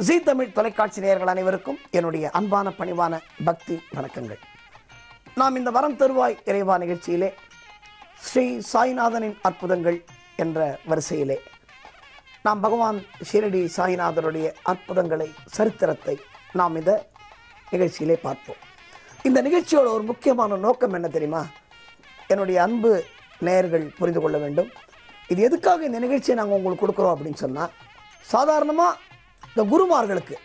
ஜீ தமிழ் தொலைக்காட்சி நேயர்கள் அனைவருக்கும் என்னுடைய அன்பான பணிவான பக்தி வணக்கங்கள். நாம் இந்த வரம் தருவாய் இறைவா நிகழ்ச்சியிலே ஸ்ரீ சாய்நாதனின் அற்புதங்கள் என்ற வரிசையிலே நாம் பகவான் ஷீரடி சாய்நாதனுடைய அற்புதங்களை, சரித்திரத்தை நாம் இந்த நிகழ்ச்சியிலே பார்ப்போம். இந்த நிகழ்ச்சியோட ஒரு முக்கியமான நோக்கம் என்ன தெரியுமா? என்னுடைய அன்பு நேயர்கள் புரிந்து கொள்ள வேண்டும். இது எதுக்காக இந்த நிகழ்ச்சியை நாங்கள் உங்களுக்கு கொடுக்குறோம் அப்படின்னு சொன்னால், சாதாரணமாக இந்த குருமார்களுக்கு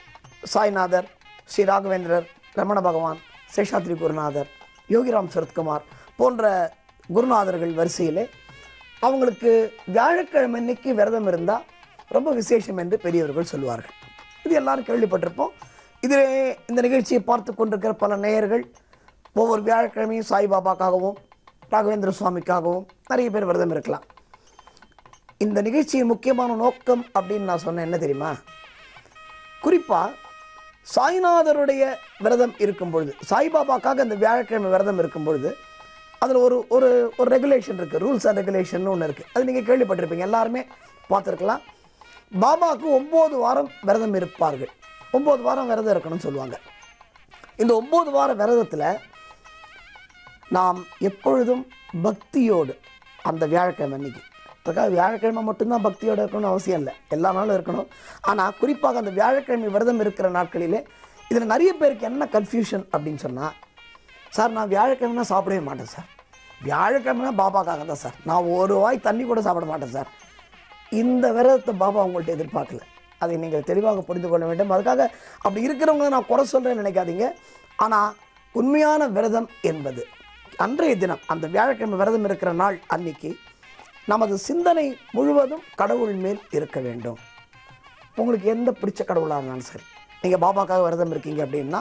சாய்நாதர், ஸ்ரீ ராகவேந்திரர், ரமண பகவான், சேஷாத்ரி குருநாதர், யோகிராம் சரத்குமார் போன்ற குருநாதர்கள் வரிசையிலே அவங்களுக்கு வியாழக்கிழமை அன்னைக்கு விரதம் இருந்தால் ரொம்ப விசேஷம் என்று பெரியவர்கள் சொல்வார்கள். இது எல்லாரும் கேள்விப்பட்டிருப்போம். இதிலே இந்த நிகழ்ச்சியை பார்த்து கொண்டிருக்கிற பல நேயர்கள் ஒவ்வொரு வியாழக்கிழமையும் சாய்பாபாக்காகவும் ராகவேந்திர சுவாமிக்காகவும் நிறைய பேர் விரதம் இருக்கலாம். இந்த நிகழ்ச்சியின் முக்கியமான நோக்கம் அப்படின்னு நான் சொன்னேன் என்ன தெரியுமா? குறிப்பாக சாய்நாதருடைய விரதம் இருக்கும் பொழுது, சாய்பாபாக்காக அந்த வியாழக்கிழமை விரதம் இருக்கும் பொழுது அதில் ஒரு ஒரு ஒரு ரெகுலேஷன் இருக்குது, ரூல்ஸ் அண்ட் ரெகுலேஷன் ஒன்று இருக்குது. அது நீங்கள் கேள்விப்பட்டிருப்பீங்க, எல்லாருமே பார்த்துருக்கலாம். பாபாவுக்கு 9 வாரம் விரதம் இருப்பார்கள். 9 வாரம் விரதம் இருக்கணும்னு சொல்லுவாங்க. இந்த 9 வார விரதத்தில் நாம் எப்பொழுதும் பக்தியோடு அந்த வியாழக்கிழமை அன்னைக்கு, அதுக்காக வியாழக்கிழமை மட்டும்தான் பக்தியோடு இருக்கணும்னு அவசியம் இல்லை, எல்லா நாளும் இருக்கணும். ஆனால் குறிப்பாக அந்த வியாழக்கிழமை விரதம் இருக்கிற நாட்களிலே இதில் நிறைய பேருக்கு என்ன கன்ஃபியூஷன் அப்படின்னு சொன்னால், சார் நான் வியாழக்கிழமைனா சாப்பிடவே மாட்டேன் சார், வியாழக்கிழமைனா பாபாக்காக தான் சார், நான் ஒரு வாய் தண்ணி கூட சாப்பிட மாட்டேன் சார். இந்த விரதத்தை பாபா உங்கள்கிட்ட எதிர்பார்க்கல, அதை நீங்கள் தெளிவாக புரிந்து கொள்ள வேண்டும். அதுக்காக அப்படி இருக்கிறவங்க நான் குறை சொல்கிறேன்னு நினைக்காதீங்க. ஆனால் உண்மையான விரதம் என்பது அன்றைய தினம், அந்த வியாழக்கிழமை விரதம் இருக்கிற நாள் அன்னைக்கு நமது சிந்தனை முழுவதும் கடவுள் மேல் இருக்க வேண்டும். உங்களுக்கு எந்த பிடிச்ச கடவுளாக இருந்தாலும் சரி, நீங்கள் பாபாக்காக விரதம் இருக்கீங்க அப்படின்னா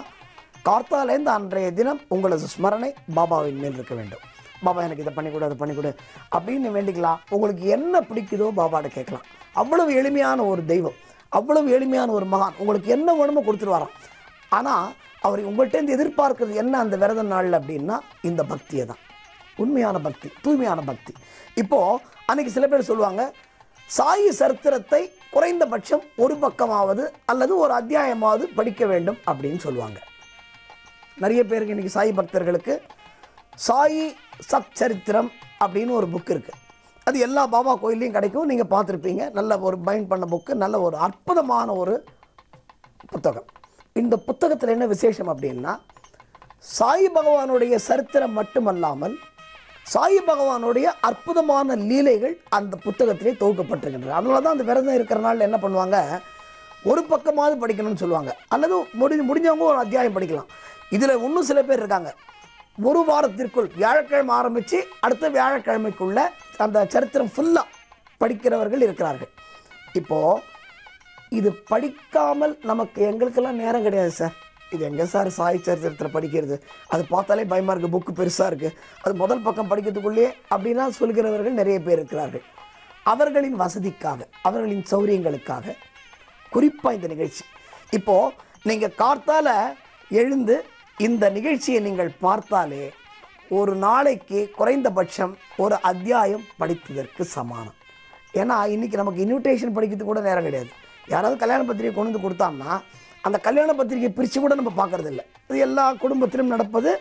கார்த்தாலேருந்து அன்றைய தினம் உங்களது ஸ்மரணை பாபாவின் மேல் இருக்க வேண்டும். பாபா எனக்கு இதை பண்ணிக்கொடு, அதை பண்ணிக்கொடு அப்படின்னு வேண்டிக்கலாம். உங்களுக்கு என்ன பிடிக்குதோ பாபாட்ட கேட்கலாம். அவ்வளவு எளிமையான ஒரு தெய்வம், அவ்வளவு எளிமையான ஒரு மகான், உங்களுக்கு என்ன வேணுமோ கொடுத்துட்டு வரான். ஆனால் அவர் உங்கள்கிட்ட எதிர்பார்க்கிறது என்ன அந்த விரத நாளில் அப்படின்னா இந்த பக்தியை தான், உண்மையான பக்தி, தூய்மையான பக்தி. இப்போது அன்றைக்கி சில பேர் சொல்லுவாங்க, சாயி சரித்திரத்தை குறைந்தபட்சம் ஒரு பக்கமாவது அல்லது ஒரு அத்தியாயமாவது படிக்க வேண்டும் அப்படின்னு சொல்லுவாங்க. நிறைய பேருக்கு இன்றைக்கி சாயி பக்தர்களுக்கு சாயி சத் சரித்திரம் அப்படின்னு ஒரு புக் இருக்குது. அது எல்லா பாபா கோயிலையும் கிடைக்கும், நீங்கள் பார்த்துருப்பீங்க. நல்ல ஒரு பைண்ட் பண்ண புக்கு, நல்ல ஒரு அற்புதமான ஒரு புத்தகம். இந்த புத்தகத்தில் என்ன விசேஷம் அப்படின்னா, சாய் பகவானுடைய சரித்திரம் மட்டுமல்லாமல் சாய் பகவானுடைய அற்புதமான லீலைகள் அந்த புத்தகத்திலே தொகுக்கப்பட்டிருக்கின்றன. அதனால தான் அந்த விரதம் இருக்கிற நாளில் என்ன பண்ணுவாங்க, ஒரு பக்கமாவது படிக்கணும்னு சொல்லுவாங்க, அல்லது முடிஞ்சவங்க ஒரு அத்தியாயம் படிக்கலாம். இதில் இன்னும் சில பேர் இருக்காங்க, ஒரு வாரத்திற்குள் வியாழக்கிழமை ஆரம்பித்து அடுத்த வியாழக்கிழமைக்குள்ள அந்த சரித்திரம் ஃபுல்லாக படிக்கிறவர்கள் இருக்கிறார்கள். இப்போது இது படிக்காமல் நமக்கு எங்களுக்கெல்லாம் நேரம் கிடையாது சார், இது எங்கே சார் சாய் சரித்திரத்தில் படிக்கிறது, அது பார்த்தாலே பயமாக இருக்குது, புக்கு பெருசாக இருக்குது, அது முதல் பக்கம் படிக்கிறதுக்குள்ளேயே அப்படின்லாம் சொல்கிறவர்கள் நிறைய பேர் இருக்கிறார்கள். அவர்களின் வசதிக்காக, அவர்களின் சௌரியங்களுக்காக குறிப்பாக இந்த நிகழ்ச்சி. இப்போது நீங்கள் கார்த்தால எழுந்து இந்த நிகழ்ச்சியை நீங்கள் பார்த்தாலே ஒரு நாளைக்கு குறைந்தபட்சம் ஒரு அத்தியாயம் படித்ததற்கு சமானம். ஏன்னா இன்றைக்கி நமக்கு இன்விடேஷன் படிக்கிறதுக்கு கூட நேரம் கிடையாது. யாராவது கல்யாண பத்திரிகை கொண்டு வந்து கொடுத்தாங்கன்னா அந்த கல்யாண பத்திரிகை பிரித்து கூட நம்ம பார்க்கறது இல்லை. இது எல்லா குடும்பத்திலும் நடப்பது,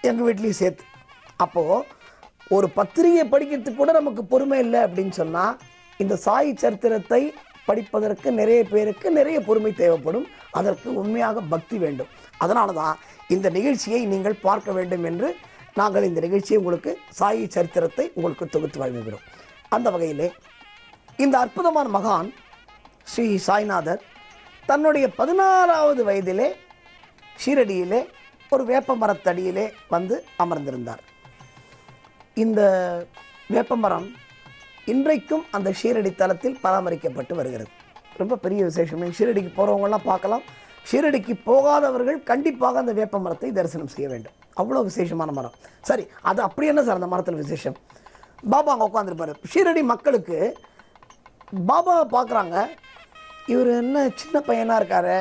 எங்கள் வீட்லேயும் சேர்த்து. அப்போது ஒரு பத்திரிகை படிக்கிறதுக்கு கூட நமக்கு பொறுமை இல்லை அப்படின்னு சொன்னால், இந்த சாய் சரித்திரத்தை படிப்பதற்கு நிறைய பேருக்கு நிறைய பொறுமை தேவைப்படும். அதற்கு உண்மையாக பக்தி வேண்டும். அதனால தான் இந்த நிகழ்ச்சியை நீங்கள் பார்க்க வேண்டும் என்று நாங்கள் இந்த நிகழ்ச்சியை உங்களுக்கு, சாய் சரித்திரத்தை உங்களுக்கு தொகுத்து வழங்குகிறோம். அந்த வகையிலே இந்த அற்புதமான மகான் ஸ்ரீ சாய்நாதர் தன்னுடைய 16வது வயதிலே ஷீரடியிலே ஒரு வேப்ப மரத்தடியிலே வந்து அமர்ந்திருந்தார். இந்த வேப்பமரம் இன்றைக்கும் அந்த ஷீரடி தலத்தில் பராமரிக்கப்பட்டு வருகிறது. ரொம்ப பெரிய விசேஷம். ஷீரடிக்கு போகிறவங்களாம் பார்க்கலாம். ஷீரடிக்கு போகாதவர்கள் கண்டிப்பாக அந்த வேப்ப மரத்தை தரிசனம் செய்ய வேண்டும். அவ்வளோ விசேஷமான மரம். சரி, அது அப்படி என்ன சார் அந்த மரத்தில் விசேஷம்? பாபா அங்கே உட்காந்துருப்பார். ஷீரடி மக்களுக்கு பாபாவை பார்க்குறாங்க, இவர் என்ன சின்ன பையனாக இருக்கார்,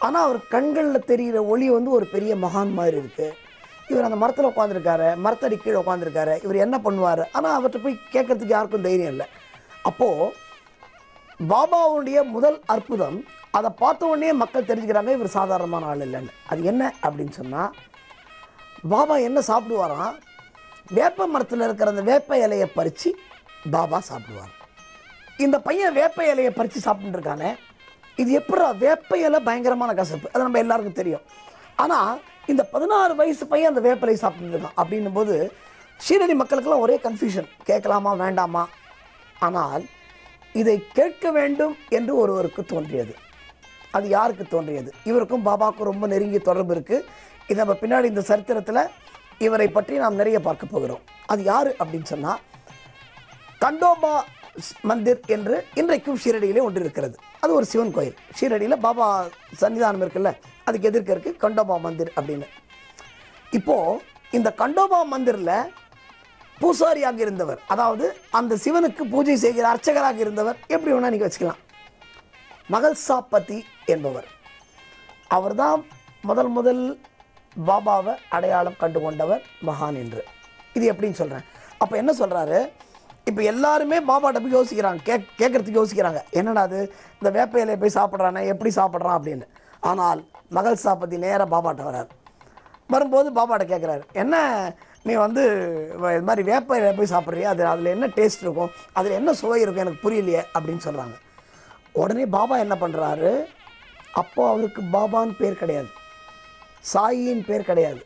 ஆனால் அவர் கண்களில் தெரிகிற ஒளி வந்து ஒரு பெரிய மகான் மாதிரி இருக்குது. இவர் அந்த மரத்தில் உட்காந்துருக்காரு, மரத்தடி கீழே உட்காந்துருக்காரு, இவர் என்ன பண்ணுவார்? ஆனால் அவர்கிட்ட போய் கேட்கறதுக்கு யாருக்கும் தைரியம் இல்லை. அப்போது பாபாவுடைய முதல் அற்புதம் அதை பார்த்த உடனே மக்கள் தெரிஞ்சுக்கிறாங்க இவர் சாதாரணமான ஆள் இல்லைன்னு. அது என்ன அப்படின்னு சொன்னால், பாபா என்ன சாப்பிடுவாராம், வேப்ப மரத்தில் இருக்கிற அந்த வேப்ப இலையை பறித்து பாபா சாப்பிடுவார். இந்த பையன் வேப்ப இலையை பறித்து சாப்பிட்டு இருக்கானே, இது எப்படா, வேப்ப இலை பயங்கரமான கசப்பு, அது நம்ம எல்லாருக்கும் தெரியும். ஆனால் இந்த 16 வயசு பையன் அந்த வேப்ப இலையை சாப்பிட்டு இருக்கான் அப்படின்னும் போது ஷீரடி மக்களுக்கெல்லாம் ஒரே கன்ஃபியூஷன், கேட்கலாமா வேண்டாமா. ஆனால் இதை கேட்க வேண்டும் என்று ஒருவருக்கு தோன்றியது. அது யாருக்கு தோன்றியது? இவருக்கும் பாபாவுக்கும் ரொம்ப நெருங்கிய தொடர்பு இருக்குது. இது நம்ம பின்னாடி இந்த சரித்திரத்தில் இவரை பற்றி நாம் நிறைய பார்க்க போகிறோம். அது யார் அப்படின்னு சொன்னால், கண்டோபா மந்திர் என்று இன்றைக்கும் ஷீரடியிலே ஒன்று இருக்கிறது. அது ஒரு சிவன் கோயில். ஷீரடியில் பாபா சன்னிதானம் இருக்குல்ல, அதுக்கு எதிர்க்க இருக்குது கண்டோபா மந்திர் அப்படின்னு. இப்போது இந்த கண்டோபா மந்திரில் பூசாரியாக இருந்தவர், அதாவது அந்த சிவனுக்கு பூஜை செய்கிற அர்ச்சகராக இருந்தவர், எப்படி வேணால் நீங்கள் வச்சுக்கலாம், மகள்சாபதி என்பவர். அவர் தான் முதல் பாபாவை அடையாளம் கண்டு கொண்டவர் மகான் என்று. இது எப்படின்னு சொல்கிறேன். அப்போ என்ன சொல்கிறாரு, இப்போ எல்லாருமே பாபாட்ட போய் யோசிக்கிறாங்க, கேட்குறதுக்கு யோசிக்கிறாங்க, என்னடா அது இந்த வேப்ப இலையை போய் சாப்பிட்றானே, எப்படி சாப்பிட்றான் அப்படின்னு. ஆனால் மகள்சாபதி நேராக பாபாட்ட வர்றார். வரும்போது பாபாட்ட கேட்குறாரு, என்ன நீ வந்து இது மாதிரி வேப்ப இலையை போய் சாப்பிட்றியா, அதில் என்ன டேஸ்ட் இருக்கும், அதில் என்ன சுவை இருக்கும், எனக்கு புரியலையே அப்படின்னு சொல்கிறாங்க. உடனே பாபா என்ன பண்ணுறாரு, அப்போது அவருக்கு பாபான்னு பேர் கிடையாது, சாயின்னு பேர் கிடையாது,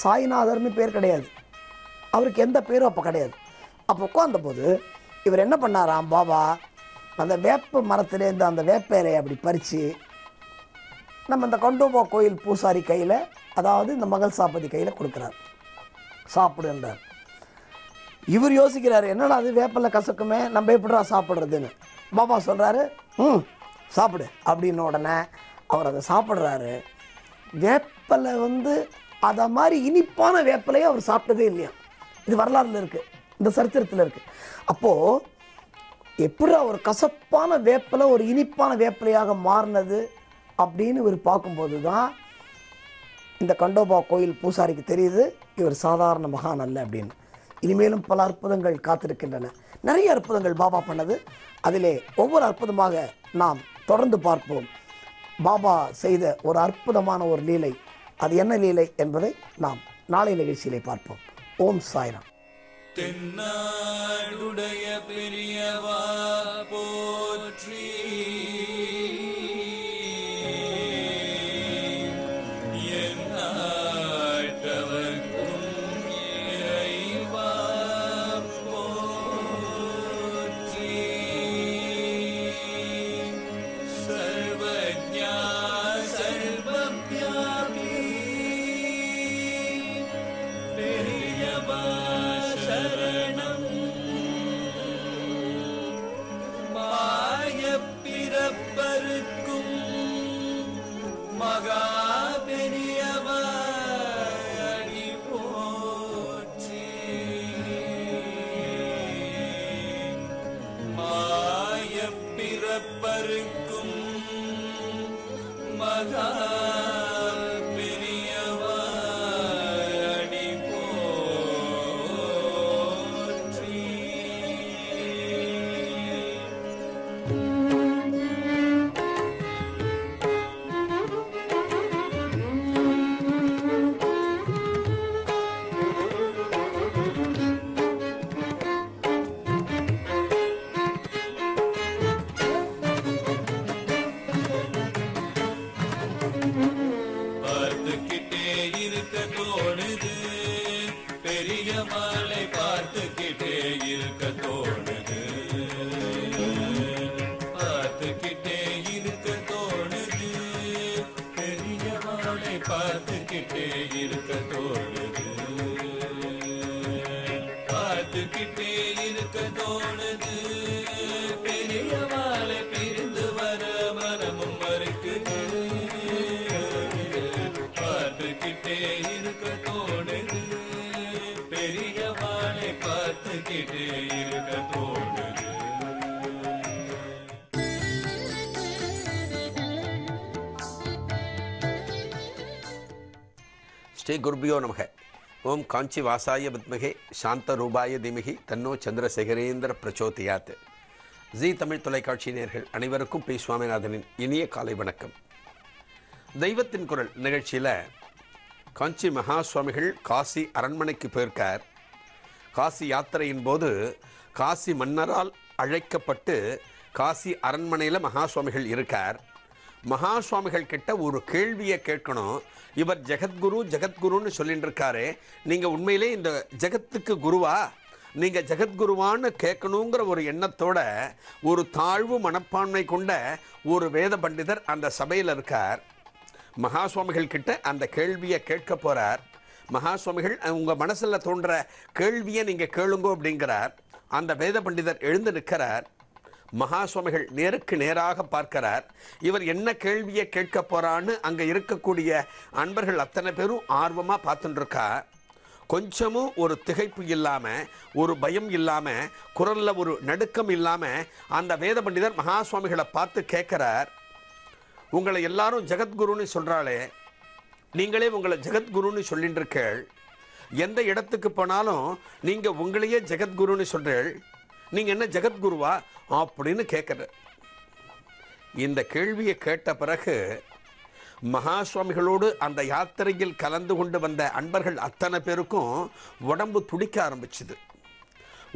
சாய்நாதர்னு பேர் கிடையாது, அவருக்கு எந்த பேரும் அப்போ கிடையாது. அப்போ உட்கார்ந்தபோது இவர் என்ன பண்ணாராம், பாபா அந்த வேப்ப மரத்துலேருந்து அந்த வேப்ப இலையை அப்படி பறித்து நம்ம இந்த கண்டோபா கோயில் பூசாரி கையில், அதாவது இந்த மகள்சாபதி கையில் கொடுக்குறார், சாப்பிடுன்றார். இவர் யோசிக்கிறாரு, என்னடா அது வேப்பலை கசக்குமே, நம்ம எப்படிடா சாப்பிட்றதுன்னு. பாபா சொல்கிறாரு, சாப்பிடு அப்படின்னு. உடனே அவர் அதை சாப்பிட்றாரு. வேப்பலை வந்து அதை மாதிரி இனிப்பான வேப்பலையை அவர் சாப்பிட்டதே இல்லையா. இது வரலாறுல இருக்குது, இந்த சரித்திரத்தில் இருக்குது. அப்போது எப்படி ஒரு கசப்பான வேப்பலை ஒரு இனிப்பான வேப்பலையாக மாறினது அப்படின்னு இவர் பார்க்கும்போது தான் இந்த கண்டோபா கோயில் பூசாரிக்கு தெரியுது இவர் சாதாரண மகான் அல்ல அப்படின்னு. இனிமேலும் பல அற்புதங்கள் காத்திருக்கின்றன. நிறைய அற்புதங்கள் பாபா பண்ணது. அதிலே ஒவ்வொரு அற்புதமாக நாம் தொடர்ந்து பார்ப்போம். பாபா செய்த ஒரு அற்புதமான ஒரு லீலை, அது என்ன லீலை என்பதை நாம் நாளை நிகழ்ச்சியிலே பார்ப்போம். ஓம் சாய்ராம். தென்னாடுடைய பெரியவா போற்றி, எந்நாட்டவர்க்கும் இறைவா போற்றி, சர்வஜ்ஞா சர்வவ்யாபி பெரியவா சரணம், மாயப்பிறப்பருக்கும் மகா பெரியவா அடி போற்றி, மாயப்பிறப்பருக்கும் மகா பெரியவா அடி போற்றி. பார்த்துக்கிட்டே இருக்க தோணுது, பெரிய மாலை பார்த்துக்கிட்டே இருக்க தோணுது, பார்த்துக்கிட்டே இருக்க தோணுது, பெரிய மாலை பார்த்துக்கிட்டே இருக்க தோணுது, பார்த்துக்கிட்டே இருக்க தோணுது, பெரிய மாலை பிரிந்து வர மனமும் மறுக்குது, பார்த்துக்கிட்டே இருக்க தோணுது, பெரிய மாலை பார்த்துக்கிட்டே இருக்க தோணுது. ஸ்ரீ குருபியோ நமக. ஓம் காஞ்சி வாசாய வித்மகே சாந்த ரூபாய திமிகி தன்னோ சந்திரசேகரேந்திர பிரச்சோதியாத். ஜீ தமிழ் தொலைக்காட்சி நேயர்கள் அனைவருக்கும் பி சுவாமிநாதனின் இனிய காலை வணக்கம். தெய்வத்தின் குரல் நிகழ்ச்சியில் காஞ்சி மகா சுவாமிகள் காசி அரண்மனைக்கு போயிருக்கார். காசி யாத்திரையின் போது காசி மன்னரால் அழைக்கப்பட்டு காசி அரண்மனையில் மகா சுவாமிகள் இருக்கார். மகா சுவாமிகள் கிட்ட ஒரு கேள்வியை கேட்கணும். இவர் ஜெகத்குரு ஜெகத்குருன்னு சொல்லிட்டு இருக்காரு, நீங்கள் உண்மையிலே இந்த ஜெகத்துக்கு குருவா, நீங்கள் ஜெகத்குருவான்னு கேட்கணுங்கிற ஒரு எண்ணத்தோட ஒரு தாழ்வு மனப்பான்மை கொண்ட ஒரு வேத பண்டிதர் அந்த சபையில் இருக்கார். மகா சுவாமிகள் கிட்ட அந்த கேள்வியை கேட்க போகிறார். மகா சுவாமிகள் உங்கள் மனசில் தோன்ற கேள்வியை நீங்கள் கேளுங்கோ அப்படிங்கிறார். அந்த வேத பண்டிதர் எழுந்து நிற்கிறார். மகா சுவாமிகள் நேருக்கு நேராக பார்க்கிறார். இவர் என்ன கேள்வியை கேட்க போகிறான்னு அங்கே இருக்கக்கூடிய அன்பர்கள் அத்தனை பேரும் ஆர்வமாக பார்த்துட்டுருக்கா. கொஞ்சமும் ஒரு திகைப்பு இல்லாமல், ஒரு பயம் இல்லாமல், குரலில் ஒரு நடுக்கம் இல்லாமல் அந்த வேத பண்டிதர் மகா சுவாமிகளை பார்த்து கேட்குறார். உங்களை எல்லாரும் ஜெகத்குருன்னு சொல்கிறாளே, நீங்களே உங்களை ஜெகத்குருன்னு சொல்லிட்டு இருக்கேள். எந்த இடத்துக்கு போனாலும் நீங்கள் உங்களையே ஜெகத்குருன்னு சொல்கிறேள். நீங்கள் என்ன ஜெகத்குருவா அப்படின்னு கேட்குற. இந்த கேள்வியை கேட்ட பிறகு மகா சுவாமிகளோடு அந்த யாத்திரையில் கலந்து கொண்டு வந்த அன்பர்கள் அத்தனை பேருக்கும் உடம்பு துடிக்க ஆரம்பிச்சுது.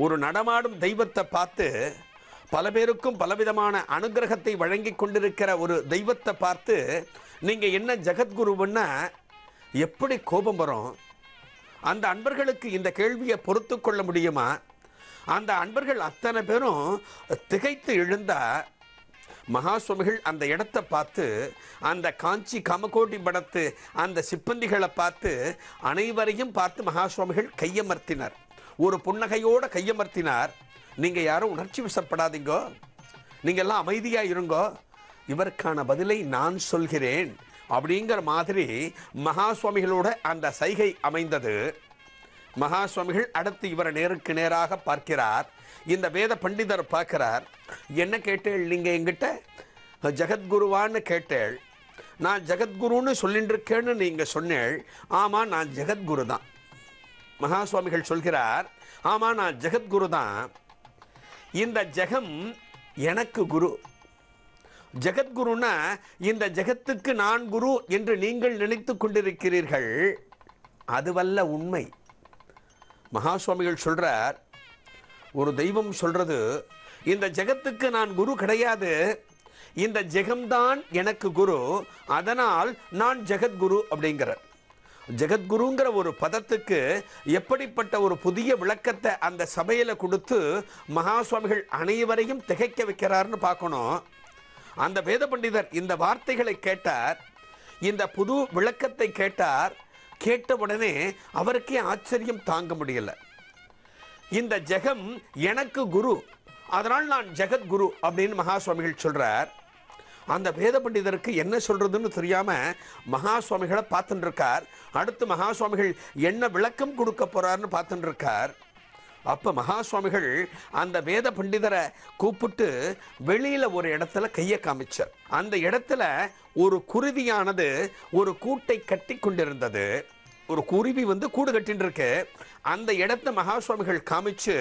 ஒரு நடமாடும் தெய்வத்தை பார்த்து, பல பேருக்கும் பலவிதமான அனுகிரகத்தை வழங்கி கொண்டிருக்கிற ஒரு தெய்வத்தை பார்த்து நீங்கள் என்ன ஜெகத்குருவுன்னா எப்படி கோபம் வரும்? அந்த அன்பர்களுக்கு இந்த கேள்வியை பொறுத்து கொள்ள முடியுமா? அந்த அன்பர்கள் அத்தனை பேரும் திகைத்து எழுந்தா. மகா சுவாமிகள் அந்த இடத்தை பார்த்து, அந்த காஞ்சி காமகோட்டி படத்து அந்த சிப்பந்திகளை பார்த்து, அனைவரையும் பார்த்து மகா சுவாமிகள் கையமர்த்தினார். ஒரு புன்னகையோடு கையமர்த்தினார். நீங்கள் யாரும் உணர்ச்சி வசப்படாதீங்கோ, நீங்கள் எல்லாம் அமைதியாக இருங்கோ, இவருக்கான பதிலை நான் சொல்கிறேன் அப்படிங்கிற மாதிரி மகா சுவாமிகளோட அந்த சைகை அமைந்தது. மகா சுவாமிகள் அடுத்து இவரை நேருக்கு நேராக பார்க்கிறார். இந்த வேத பண்டிதர் பார்க்கிறார். என்ன கேட்டேள் நீங்கள் என்கிட்ட? ஜெகத்குருவான்னு கேட்டேள். நான் ஜெகத்குருன்னு சொல்லிட்டு இருக்கேன்னு நீங்கள் சொன்னேள். ஆமாம், நான் ஜெகத்குரு தான். மகா சுவாமிகள் சொல்கிறார், ஆமாம் நான் ஜெகத்குரு தான். இந்த ஜெகம் எனக்கு குரு. ஜெகத்குருன்னா இந்த ஜெகத்துக்கு நான் குரு என்று நீங்கள் நினைத்து கொண்டிருக்கிறீர்கள். அதுவல்ல உண்மை. மகா சுவாமிகள் சொல்றார், ஒரு தெய்வம் சொல்றது, இந்த ஜெகத்துக்கு நான் குரு கிடையாது, இந்த ஜெகம்தான் எனக்கு குரு, அதனால் நான் ஜெகத்குரு அப்படிங்கிறார். ஜெகத்குருங்கிற ஒரு பதத்துக்கு எப்படிப்பட்ட ஒரு புதிய விளக்கத்தை அந்த சபையில் கொடுத்து மகா சுவாமிகள் அனைவரையும் திகைக்க வைக்கிறார்னு பார்க்கணும். அந்த வேத பண்டிதர் இந்த வார்த்தைகளை கேட்டார். இந்த புது விளக்கத்தை கேட்டார். கேட்ட உடனே அவருக்கே ஆச்சரியம் தாங்க முடியல. இந்த ஜெகம் எனக்கு குரு, அதனால் நான் ஜெகத்குரு அப்படின்னு மகா சுவாமிகள் சொல்றார். அந்த வேத பண்டிதருக்கு என்ன சொல்றதுன்னு தெரியாம மகா சுவாமிகளை பார்த்துட்டு இருக்கார். அடுத்து மகா சுவாமிகள் என்ன விளக்கம் கொடுக்க போறாருன்னு பார்த்துட்டு இருக்கார். அப்ப மகா சுவாமிகள் அந்த வேத பண்டிதரை கூப்பிட்டு வெளியில ஒரு இடத்துல கையை காமிச்சார். அந்த இடத்துல ஒரு குருவியானது ஒரு கூட்டை கட்டி கொண்டிருந்தது. ஒரு குருவி கூடு கட்டின்னு இருக்கு. அந்த இடத்த மகா சுவாமிகள் காமிச்சு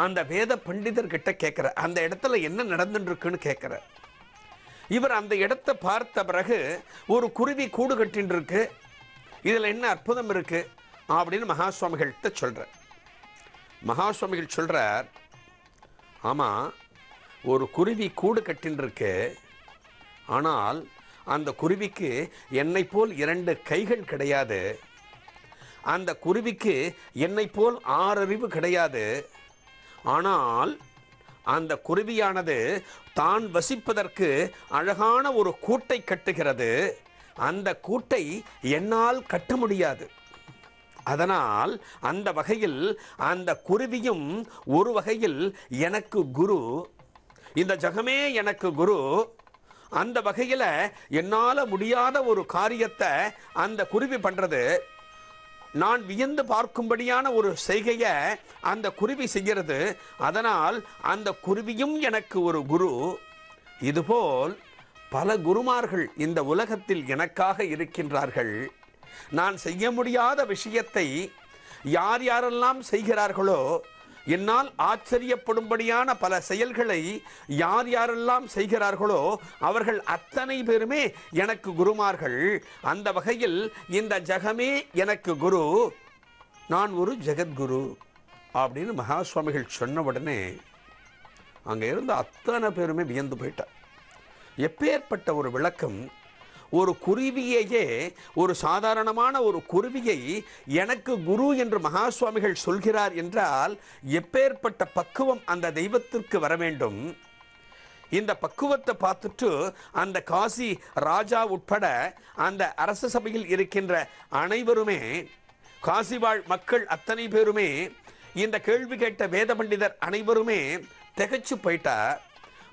அந்த வேத பண்டிதர் கிட்ட கேட்கிற, அந்த இடத்துல என்ன நடந்துட்டு இருக்குன்னு கேட்கிற. இவர் அந்த இடத்தை பார்த்த பிறகு, ஒரு குருவி கூடு கட்டின்னு இருக்கு, இதுல என்ன அற்புதம் இருக்கு அப்படின்னு மகா சுவாமிகள்கிட்ட சொல்ற. மகா சுவாமிகள் சொல்றார், ஆமா ஒரு குருவி கூடு கட்டின்னு இருக்கு, ஆனால் அந்த குருவிக்கு என்னை போல் 2 கைகள் கிடையாது, அந்த குருவிக்கு என்னை போல் 6 அறிவு கிடையாது, ஆனால் அந்த குருவியானது தான் வசிப்பதற்கு அழகான ஒரு கூட்டை கட்டுகிறது. அந்த கூட்டை என்னால் கட்ட முடியாது. அதனால் அந்த வகையில் அந்த குருவியும் ஒரு வகையில் எனக்கு குரு, இந்த ஜகமே எனக்கு குரு. அந்த வகையில் என்னால் முடியாத ஒரு காரியத்தை அந்த குருவி பண்ணுறது, நான் வியந்து பார்க்கும்படியான ஒரு செய்கையை அந்த குருவி செய்கிறது. அதனால் அந்த குருவியும் எனக்கு ஒரு குரு. இதுபோல் பல குருமார்கள் இந்த உலகத்தில் எனக்காக இருக்கின்றார்கள். நான் செய்ய முடியாத விஷயத்தை யார் யாரெல்லாம் செய்கிறார்களோ, என்னால் ஆச்சரியப்படும்படியான பல செயல்களை யார் யாரெல்லாம் செய்கிறார்களோ அவர்கள் அத்தனை பேருமே எனக்கு குருமார்கள். அந்த வகையில் இந்த ஜகமே எனக்கு குரு, நான் ஒரு ஜெகத்குரு அப்படின்னு மகா சுவாமிகள் சொன்ன உடனே அங்கே இருந்த அத்தனை பேருமே வியந்து போயிட்டார். எப்பேற்பட்ட ஒரு விளக்கம்! ஒரு குருவியையே, ஒரு சாதாரணமான ஒரு குருவியை எனக்கு குரு என்று மகா சுவாமிகள் சொல்கிறார் என்றால் எப்பேற்பட்ட பக்குவம் அந்த தெய்வத்திற்கு வர வேண்டும். இந்த பக்குவத்தை பார்த்துட்டு அந்த காசி ராஜா உட்பட அந்த அரச சபையில் இருக்கின்ற அனைவருமே, காசி வாழ் மக்கள் அத்தனை பேருமே, இந்த கேள்வி கேட்ட வேத பண்டிதர் அனைவருமே திகைச்சு போயிட்டார்.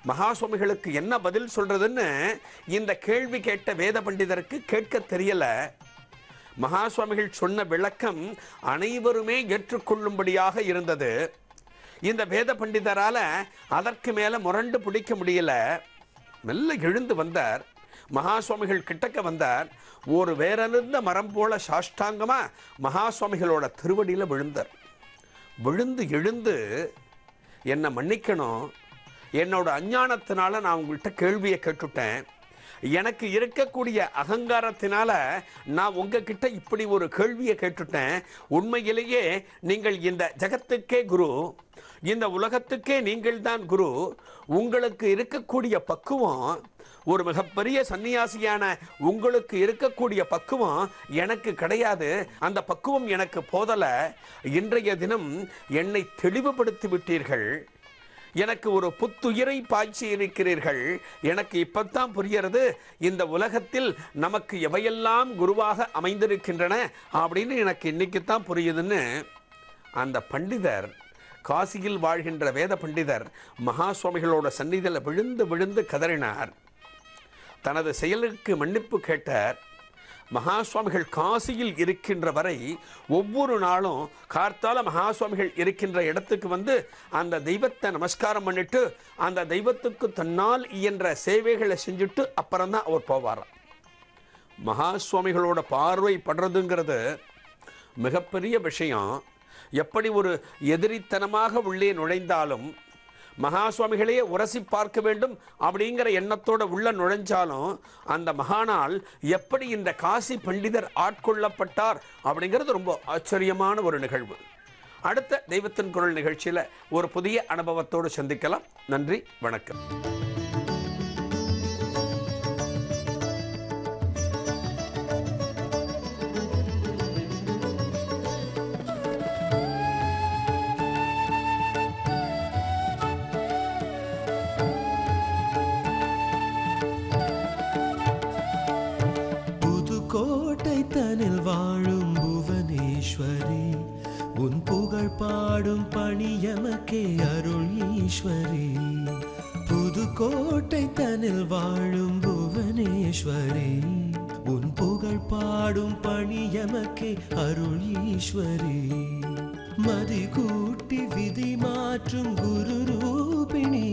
மகா சுவாமிகளுக்கு என்ன பதில் சொல்றதுன்னு இந்த கேள்வி கேட்ட வேத பண்டிதருக்கு கேட்க தெரியல. மகா சுவாமிகள் சொன்ன விளக்கம் அனைவருமே ஏற்றுக்கொள்ளும்படியாக இருந்தது. இந்த வேத பண்டிதரால அதற்கு மேல முரண்டு பிடிக்க முடியல. மெல்ல எழுந்து வந்தார். மகா சுவாமிகள் கிட்டக்க வந்தார். ஒரு வேறெழுந்த மரம் போல சாஷ்டாங்கமா மகா சுவாமிகளோட திருவடியில விழுந்தார். விழுந்து எழுந்து, என்னை மன்னிக்கணும், என்னோட அஞ்ஞானத்தினால நான் உங்கள்கிட்ட கேள்வியை கேட்டுட்டேன். எனக்கு இருக்கக்கூடிய அகங்காரத்தினால நான் உங்ககிட்ட இப்படி ஒரு கேள்வியை கேட்டுட்டேன். உண்மையிலேயே நீங்கள் இந்த ஜகத்துக்கே குரு, இந்த உலகத்துக்கே நீங்கள் தான் குரு. உங்களுக்கு இருக்கக்கூடிய பக்குவம், ஒரு மிகப்பெரிய சன்னியாசியான உங்களுக்கு இருக்கக்கூடிய பக்குவம் எனக்கு கிடையாது. அந்த பக்குவம் எனக்கு போதல. இன்றைய தினம் என்னை தெளிவுபடுத்தி விட்டீர்கள். எனக்கு ஒரு புத்துயிரை பாய்ச்சி இருக்கிறீர்கள். எனக்கு இப்பத்தான் புரிகிறது இந்த உலகத்தில் நமக்கு எவையெல்லாம் குருவாக அமைந்திருக்கின்றன அப்படின்னு எனக்கு இன்னைக்குத்தான் புரியுதுன்னு அந்த பண்டிதர், காசியில் வாழ்கின்ற வேத பண்டிதர் மகா சுவாமிகளோட சந்நிதியில் விழுந்து விழுந்து கதறினார். தனது செயலுக்கு மன்னிப்பு கேட்டார். மகா சுவாமிகள் காசியில் இருக்கின்ற வரை ஒவ்வொரு நாளும் கார்த்தால மகா சுவாமிகள் இருக்கின்ற இடத்துக்கு வந்து அந்த தெய்வத்தை நமஸ்காரம் பண்ணிட்டு அந்த தெய்வத்துக்கு தன்னால் இயன்ற சேவைகளை செஞ்சுட்டு அப்புறம்தான் அவர் போவாராம். மகா சுவாமிகளோட பார்வை படுறதுங்கிறது மிகப்பெரிய விஷயம். எப்படி ஒரு எதிரித்தனமாக உள்ளே நுழைந்தாலும், மகா சுவாமிகளையே உரசி பார்க்க வேண்டும் அப்படிங்கிற எண்ணத்தோட உள்ள நுழைஞ்சாலும், அந்த மகானால் எப்படி இந்த காசி பண்டிதர் ஆட்கொள்ளப்பட்டார் அப்படிங்கிறது ரொம்ப ஆச்சரியமான ஒரு நிகழ்வு. அடுத்த தெய்வத்தின் குரல் நிகழ்ச்சியில் ஒரு புதிய அனுபவத்தோடு சந்திக்கலாம். நன்றி, வணக்கம். தனில் வாழும் புவனேஸ்வரி, உன் புகழ் பாடும் பணி எமக்கே அருள் ஈஸ்வரி. புதுக்கோட்டை தனில் வாழும் புவனேஸ்வரி, உன் புகழ் பாடும் பணி எமக்கே அருள் ஈஸ்வரி. மதி கூட்டி விதி மாற்றும் குரு ரூபிணி,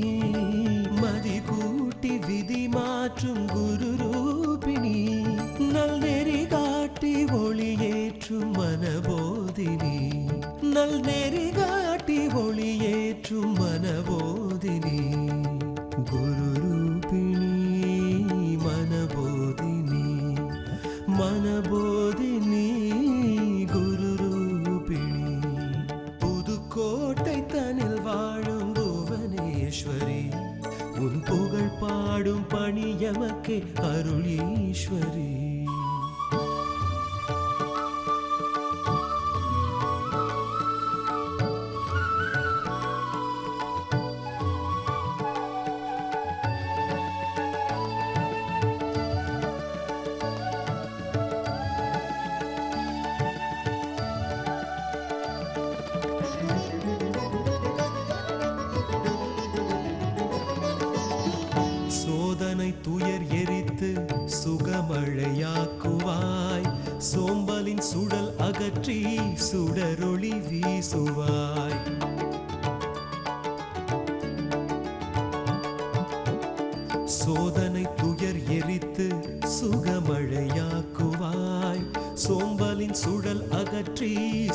மதி கூட்டி விதி மாற்றும் குரு ரூபிணி. நல் நெறி காட்டி ஒளியேற்றும் மனபோதினி, நல் நெறி காட்டி ஒளியேற்றும் மனபோதினி. குரு ரூபிணி மனபோதினி, மனபோதினி குரு ரூபிணி. புதுக்கோட்டை தனில் வாழும் புவனேஸ்வரி, உன் புகழ் பாடும் பணி எமக்கே அருள் ஈஸ்வரி. துயர் எரித்து சுகமழையாக்குவாய், சோம்பலின் சுடல் அகற்றி சுடரொளி வீசுவாய். சோதனை துயர் எரித்து சுகமழையாக்குவாய், சோம்பலின் சுழல் அகற்றி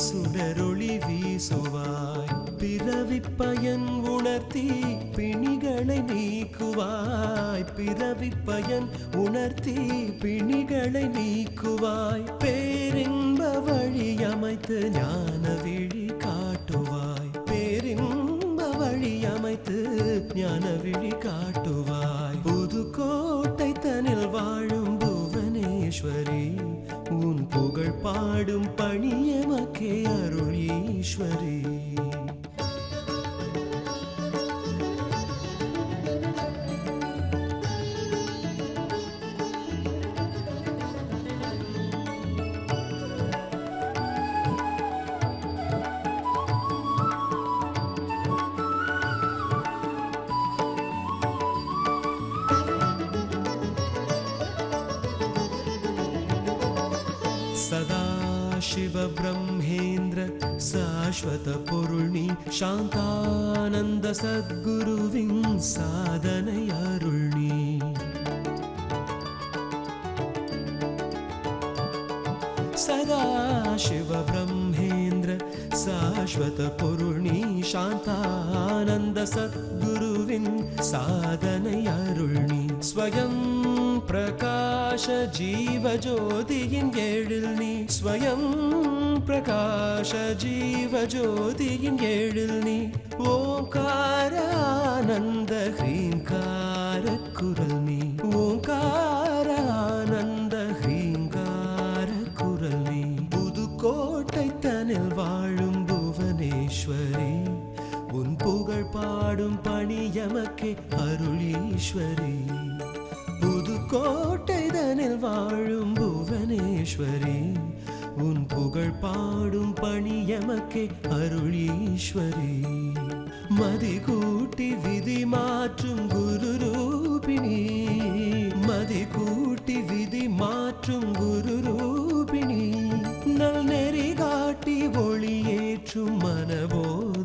சுடரொளி வீசுவாய். பிறவிப் பயன் உணர்த்தி பிணிகளை நீக்குவாய். பிறவிப் பயன் உணர்த்தி பிணிகளை நீக்குவாய். பேரின்ப வழி அமைத்து ஞான விழி காட்டுவாய். பேரின்ப வழி அமைத்து ஞான விழி காட்டுவாய். புதுக்கோட்டை தனில் வாழும் புவனேஸ்வரி, உன் புகழ் பாடும் பணியமக்கே அருள் ஈஸ்வரி. சதாசிவ பிரம்மேந்திர சாஸ்வத பொருள்நீ, சாந்தானந்த சத்குருவின் சாதனை அருள்நீ. சதாசிவ பிரம்மேந்திர சாஸ்வத பொருள்நீ, சாந்தானந்த சத்குருவின் சாதனை அருள்நீ. ஸ்வயம் பிரகாஷ ஜீவ ஜோதியின் ஏழில் நீ, ஸ்வயம் பிரகாஷ ஜீவ ஜோதியின் ஏழில் நீ. ஓங்கார ஆனந்த ஹ்ரீங்கார குரல் நீ, ஓங்கார ஆனந்த ஹ்ரீங்கார குரல் நீ. புதுக்கோட்டை தனில் வாழும் புவனேஸ்வரி, உன் புகழ் பாடும் பணியமக்கே அருள் ஈஸ்வரி. புதுக்கோட்டை தனில் வாழும் புவனேஸ்வரி, உன் புகழ் பாடும் பணியமக்கே அருள் ஈஸ்வரி. மதி கூட்டி விதி மாற்றும் குரு ரூபிணி, மதி கூட்டி விதி மாற்றும் குரு ரூபிணி. நல் நெறி காட்டி ஒளியேற்றும் மனபோதினி,